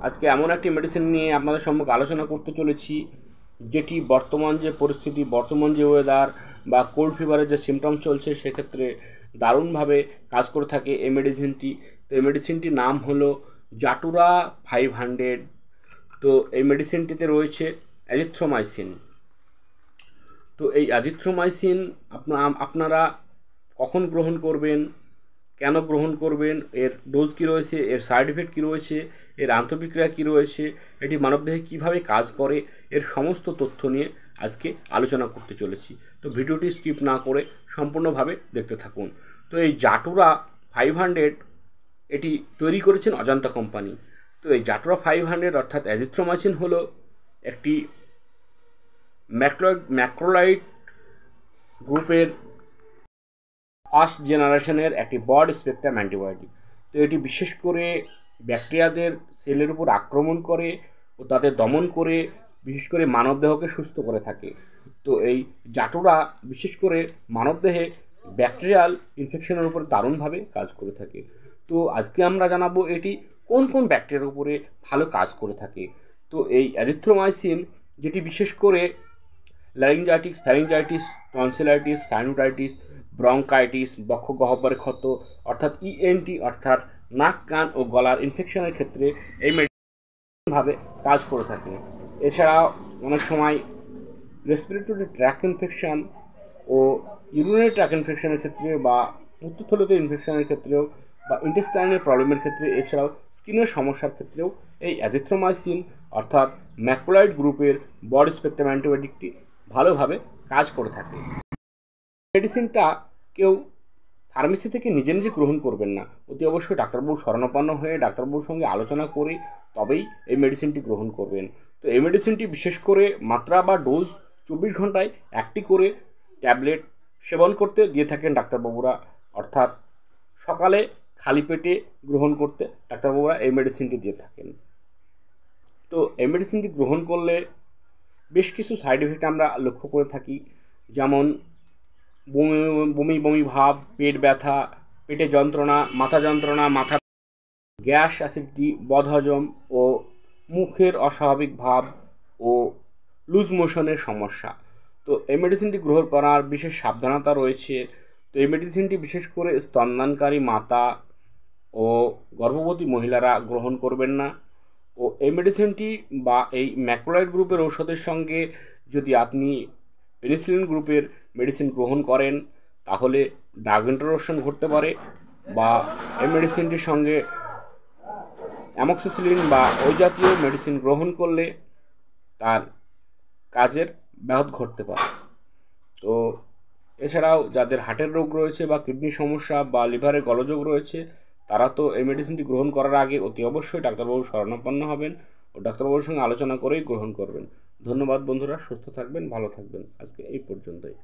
আজকে এমন একটি মেডিসিন নিয়ে আপনাদের সম্মুখে আলোচনা করতে চলেছি, যেটি বর্তমান যে পরিস্থিতি, বর্তমান যে ওয়েদার বা কোল্ড ফিভারের যে সিমটম চলছে, সেক্ষেত্রে দারুণভাবে কাজ করে থাকে এই মেডিসিনটি। তো এই মেডিসিনটির নাম হলো জাটুরা 500। তো এই মেডিসিনটিতে রয়েছে অ্যাজিথ্রোমাইসিন। তো এই অ্যাজিথ্রোমাইসিন আপনারা কখন গ্রহণ করবেন, কেন গ্রহণ করবেন, এর ডোজ কী রয়েছে, এর সাইড এফেক্ট কী রয়েছে, এর আন্তঃবিক্রিয়া কী রয়েছে, এটি মানবদেহে কীভাবে কাজ করে, এর সমস্ত তথ্য নিয়ে আজকে আলোচনা করতে চলেছি। তো ভিডিওটি স্কিপ না করে সম্পূর্ণভাবে দেখতে থাকুন। তো এই জাটুরা 500 এটি তৈরি করেছেন অজন্তা কোম্পানি। তো এই জাটুরা 500 অর্থাৎ অ্যাজিথ্রোমাইসিন হলো একটি ম্যাক্রোলাইড গ্রুপের ফার্স্ট জেনারেশনের একটি ব্রড স্পেকট্রাম অ্যান্টিবায়োটিক। তো এটি বিশেষ করে ব্যাকটেরিয়াদের সেলের উপর আক্রমণ করে ও তাদের দমন করে বিশেষ করে মানবদেহকে সুস্থ করে থাকে। তো এই জাটুরা বিশেষ করে মানবদেহে ব্যাকটেরিয়াল ইনফেকশনের উপর দারুণভাবে কাজ করে থাকে। তো আজকে আমরা জানাবো এটি কোন কোন ব্যাকটেরিয়ার উপরে ভালো কাজ করে থাকে। তো এই অ্যাজিথ্রোমাইসিন, যেটি বিশেষ করে ল্যারিঞ্জাইটিস, ফ্যারিঞ্জাইটিস, টনসিলাইটিস, সাইনোটাইটিস, ব্রঙ্কাইটিস, বক্ষগহ্বরের ক্ষত অর্থাৎ ইএনটি অর্থাৎ নাক, কান ও গলার ইনফেকশনের ক্ষেত্রে এই মেডিসিনভাবে কাজ করে থাকে। এছাড়াও অনেক সময় রেসপিরেটরি ট্র্যাক ইনফেকশন ও ইউরিনারি ট্র্যাক ইনফেকশনের ক্ষেত্রে বা মূত্রথলিতে ইনফেকশনের ক্ষেত্রেও বা ইন্টেস্টাইনের প্রবলেমের ক্ষেত্রে, এছাড়াও স্কিনের সমস্যার ক্ষেত্রেও এই অ্যাজিথ্রোমাইসিন অর্থাৎ ম্যাক্রোলাইড গ্রুপের ব্রড স্পেকট্রাম অ্যান্টিবায়োটিকটি ভালোভাবে কাজ করে থাকে। মেডিসিনটা কেউ ফার্মেসি থেকে নিজে নিজে গ্রহণ করবেন না, অতি অবশ্যই ডাক্তারবাবুর শরণাপন্ন হয়ে ডাক্তারবাবুর সঙ্গে আলোচনা করে তবেই এই মেডিসিনটি গ্রহণ করবেন। তো এই মেডিসিনটি বিশেষ করে মাত্রা বা ডোজ 24 ঘন্টায় একটি করে ট্যাবলেট সেবন করতে দিয়ে থাকেন ডাক্তারবাবুরা, অর্থাৎ সকালে খালি পেটে গ্রহণ করতে ডাক্তারবাবুরা এই মেডিসিনটি দিয়ে থাকেন। তো এই মেডিসিনটি গ্রহণ করলে বেশ কিছু সাইড এফেক্ট আমরা লক্ষ্য করে থাকি, যেমন বমি বমি ভাব, পেট ব্যথা, পেটে যন্ত্রণা, মাথা গ্যাস, অ্যাসিডিটি, বদহজম ও মুখের অস্বাভাবিক ভাব ও লুজ মোশনের সমস্যা। তো এই মেডিসিনটি গ্রহণ করার বিশেষ সাবধানতা রয়েছে। তো এই মেডিসিনটি বিশেষ করে স্তন্যদানকারী মাতা ও গর্ভবতী মহিলারা গ্রহণ করবেন না। ও এই মেডিসিনটি বা এই ম্যাক্রোলাইড গ্রুপের ঔষধের সঙ্গে যদি আপনি পেনিসিলিন গ্রুপের মেডিসিন গ্রহণ করেন, তাহলে ড্রাগ ইন্টারঅ্যাকশন ঘটতে পারে, বা এই মেডিসিনটির সঙ্গে অ্যামক্সিসিলিন বা ওই জাতীয় মেডিসিন গ্রহণ করলে তার কাজের ব্যাহত ঘটতে পারে। তো এছাড়াও যাদের হার্টের রোগ রয়েছে বা কিডনির সমস্যা বা লিভারের গলযোগ রয়েছে, তারা তো এই মেডিসিনটি গ্রহণ করার আগে অতি অবশ্যই ডাক্তারবাবুর শরণাপন্ন হবেন ও ডাক্তারবাবুর সঙ্গে আলোচনা করেই গ্রহণ করবেন। ধন্যবাদ বন্ধুরা, সুস্থ থাকবেন, ভালো থাকবেন। আজকে এই পর্যন্তই।